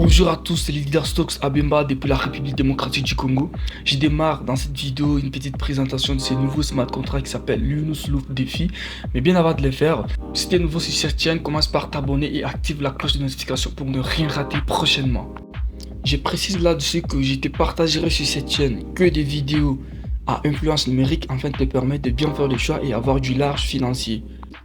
Bonjour à tous, c'est le leader Stokes Abemba depuis la République démocratique du Congo. Je démarre dans cette vidéo une petite présentation de ce nouveau smart contract qui s'appelle l'Yunus Loop Défi. Mais bien avant de le faire, si tu es nouveau sur cette chaîne, commence par t'abonner et active la cloche de notification pour ne rien rater prochainement. Je précise là-dessus que je te partagerai sur cette chaîne que des vidéos à influence numérique afin de te permettre de bien faire le choix et avoir du large financier.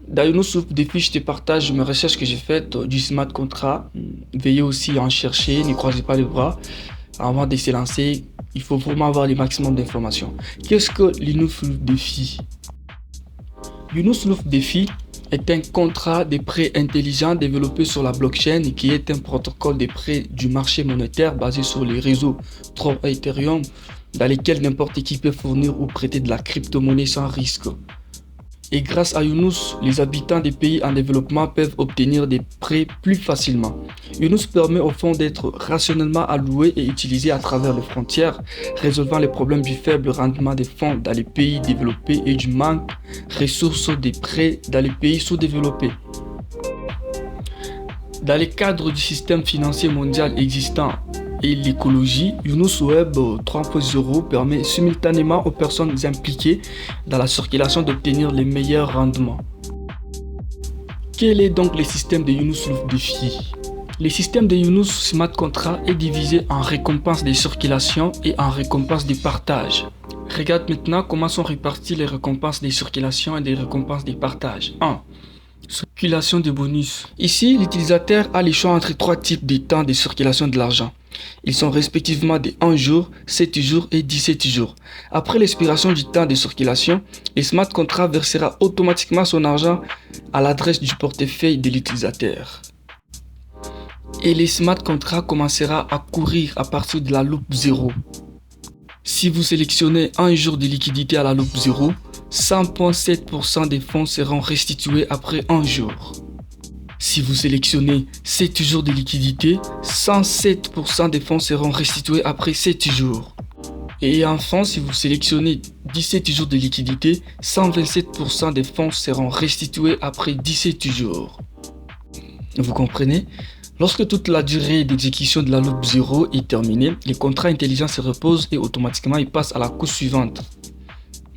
Dans Yunus Loop Défi, je te partage mes recherches que j'ai faites du smart contract. Veuillez aussi en chercher, ne croisez pas les bras. Avant de se lancer, il faut vraiment avoir le maximum d'informations. Qu'est-ce que l'Yunus Loop Défi? Yunus Loop Défi est un contrat de prêt intelligent développé sur la blockchain qui est un protocole de prêt du marché monétaire basé sur les réseaux Tron et Ethereum dans lesquels n'importe qui peut fournir ou prêter de la crypto-monnaie sans risque. Et grâce à Yunus, les habitants des pays en développement peuvent obtenir des prêts plus facilement. Yunus permet au fonds d'être rationnellement alloués et utilisés à travers les frontières, résolvant les problèmes du faible rendement des fonds dans les pays développés et du manque de ressources des prêts dans les pays sous-développés. Dans le cadre du système financier mondial existant et l'écologie, Yunus Web 3.0 permet simultanément aux personnes impliquées dans la circulation d'obtenir les meilleurs rendements. Quel est donc le système de Yunus Loop Défi? Le système de Yunus Smart Contract est divisé en récompenses de circulation et en récompenses de partage. Regarde maintenant comment sont réparties les récompenses de circulation et des récompenses de partage. 1. Circulation de bonus. Ici, l'utilisateur a le choix entre trois types de temps de circulation de l'argent. Ils sont respectivement de 1 jour, 7 jours et 17 jours. Après l'expiration du temps de circulation, le smart contract versera automatiquement son argent à l'adresse du portefeuille de l'utilisateur. Et le smart contract commencera à courir à partir de la loupe 0. Si vous sélectionnez un jour de liquidité à la loupe 0, 100,7% des fonds seront restitués après un jour. Si vous sélectionnez 7 jours de liquidité, 107% des fonds seront restitués après 7 jours. Et enfin, si vous sélectionnez 17 jours de liquidité, 127% des fonds seront restitués après 17 jours. Vous comprenez? Lorsque toute la durée d'exécution de la loupe 0 est terminée, le contrat intelligent se repose et automatiquement il passe à la couche suivante.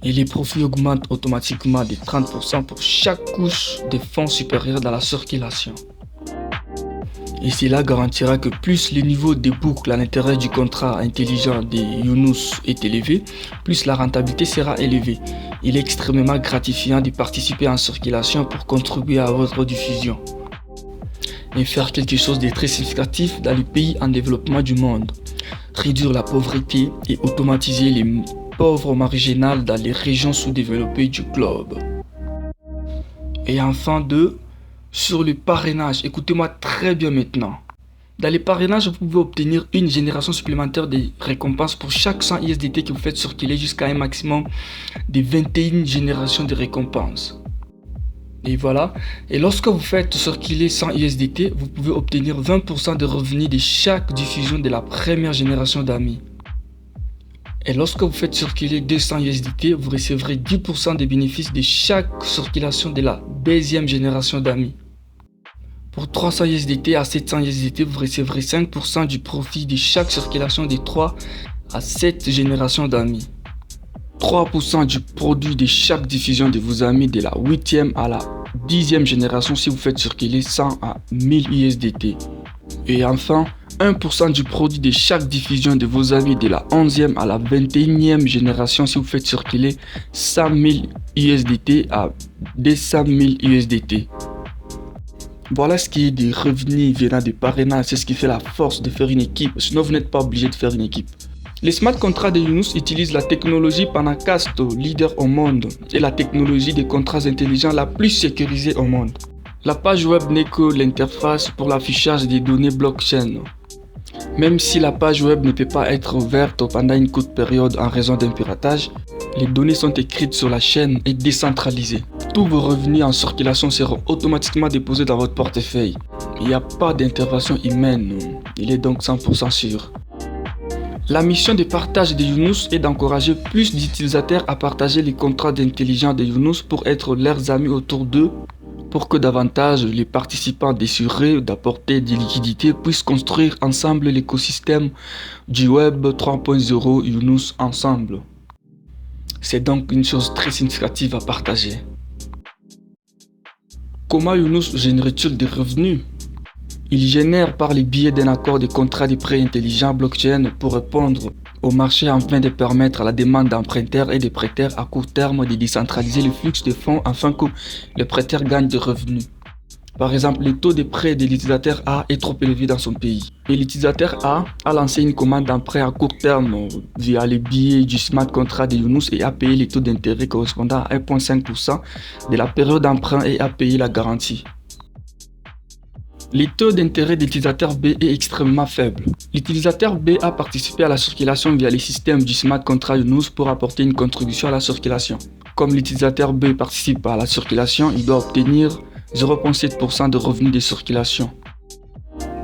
Et les profits augmentent automatiquement de 30% pour chaque couche de fonds supérieurs dans la circulation. Et cela garantira que plus le niveau de boucle à l'intérieur du contrat intelligent de Yunus est élevé, plus la rentabilité sera élevée. Il est extrêmement gratifiant de participer en circulation pour contribuer à votre diffusion et faire quelque chose de très significatif dans les pays en développement du monde. Réduire la pauvreté et automatiser les pauvres marginales dans les régions sous-développées du globe. Et enfin 2, sur le parrainage, écoutez-moi très bien maintenant. Dans les parrainages, vous pouvez obtenir une génération supplémentaire de récompenses pour chaque 100 USDT que vous faites circuler jusqu'à un maximum de 21 générations de récompenses. Et voilà, et lorsque vous faites circuler 100 USDT, vous pouvez obtenir 20% de revenus de chaque diffusion de la première génération d'amis. Et lorsque vous faites circuler 200 USDT, vous recevrez 10% des bénéfices de chaque circulation de la deuxième génération d'amis. Pour 300 USDT à 700 USDT, vous recevrez 5% du profit de chaque circulation de 3 à 7 générations d'amis. 3% du produit de chaque diffusion de vos amis de la 8e à la 10e génération si vous faites circuler 100 à 1000 USDT. Et enfin, 1% du produit de chaque diffusion de vos amis de la 11e à la 21e génération si vous faites circuler 100 000 USDT à 200 000 USDT. Voilà ce qui est des revenus venant des parrainages, c'est ce qui fait la force de faire une équipe, sinon vous n'êtes pas obligé de faire une équipe. Les smart contracts de Yunus utilisent la technologie Panacast, leader au monde, et la technologie des contrats intelligents la plus sécurisée au monde. La page web n'est que l'interface pour l'affichage des données blockchain. Même si la page web ne peut pas être ouverte pendant une courte période en raison d'un piratage, les données sont écrites sur la chaîne et décentralisées. Tous vos revenus en circulation seront automatiquement déposés dans votre portefeuille. Il n'y a pas d'intervention humaine, il est donc 100% sûr. La mission de partage de Yunus est d'encourager plus d'utilisateurs à partager les contrats d'intelligence de Yunus pour être leurs amis autour d'eux pour que davantage les participants désireux d'apporter des liquidités puissent construire ensemble l'écosystème du Web 3.0 Younous ensemble. C'est donc une chose très significative à partager. Comment Younous génère-t-il des revenus? Il génère par le biais d'un accord de contrat de prêt intelligent blockchain pour répondre au marché afin de permettre à la demande d'emprunteurs et de prêteurs à court terme de décentraliser le flux de fonds afin que les prêteurs gagnent des revenus. Par exemple, le taux de prêt de l'utilisateur A est trop élevé dans son pays. Et l'utilisateur A a lancé une commande d'emprunt à court terme via le biais du smart contract de Younous et a payé le taux d'intérêt correspondant à 1,5% de la période d'emprunt et a payé la garantie. Le taux d'intérêt de l'utilisateur B est extrêmement faible. L'utilisateur B a participé à la circulation via le système du smart contract Younous pour apporter une contribution à la circulation. Comme l'utilisateur B participe à la circulation, il doit obtenir 0,7% de revenus de circulation.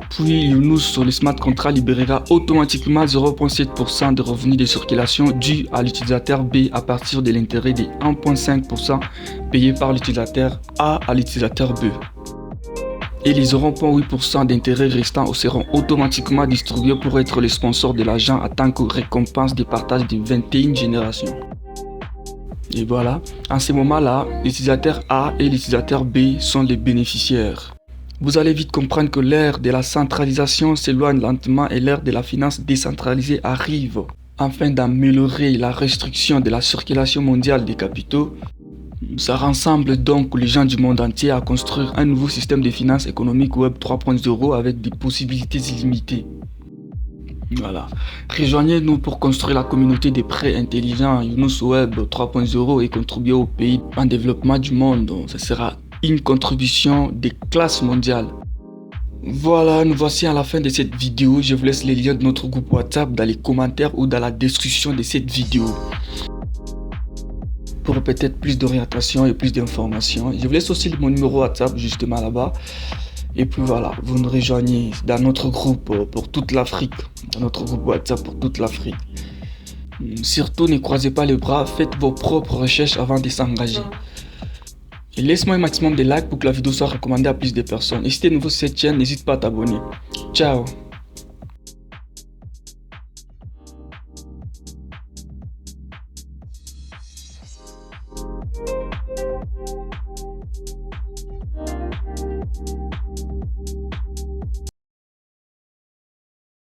Puis Younous sur le smart contract libérera automatiquement 0,7% de revenus de circulation dus à l'utilisateur B à partir de l'intérêt de 1,5% payé par l'utilisateur A à l'utilisateur B. Et les 0,8% d'intérêts restants seront automatiquement distribués pour être le sponsor de l'agent en tant que récompense des partages de 21 générations. Et voilà, en ce moment-là, l'utilisateur A et l'utilisateur B sont les bénéficiaires. Vous allez vite comprendre que l'ère de la centralisation s'éloigne lentement et l'ère de la finance décentralisée arrive. Afin d'améliorer la restriction de la circulation mondiale des capitaux, ça rassemble donc les gens du monde entier à construire un nouveau système de finances économiques Web 3.0 avec des possibilités illimitées. Voilà. Rejoignez-nous pour construire la communauté des prêts intelligents Younous Web 3.0 et contribuer au pays en développement du monde. Ce sera une contribution des classes mondiales. Voilà, nous voici à la fin de cette vidéo. Je vous laisse les liens de notre groupe WhatsApp dans les commentaires ou dans la description de cette vidéo. Pour peut-être plus d'orientation et plus d'informations. Je vous laisse aussi mon numéro WhatsApp justement là-bas. Et puis voilà, vous nous rejoignez dans notre groupe pour toute l'Afrique. Dans notre groupe WhatsApp pour toute l'Afrique. Surtout, ne croisez pas les bras, faites vos propres recherches avant de s'engager. Et laisse-moi un maximum de likes pour que la vidéo soit recommandée à plus de personnes. Et si tu es nouveau sur cette chaîne, n'hésite pas à t'abonner. Ciao!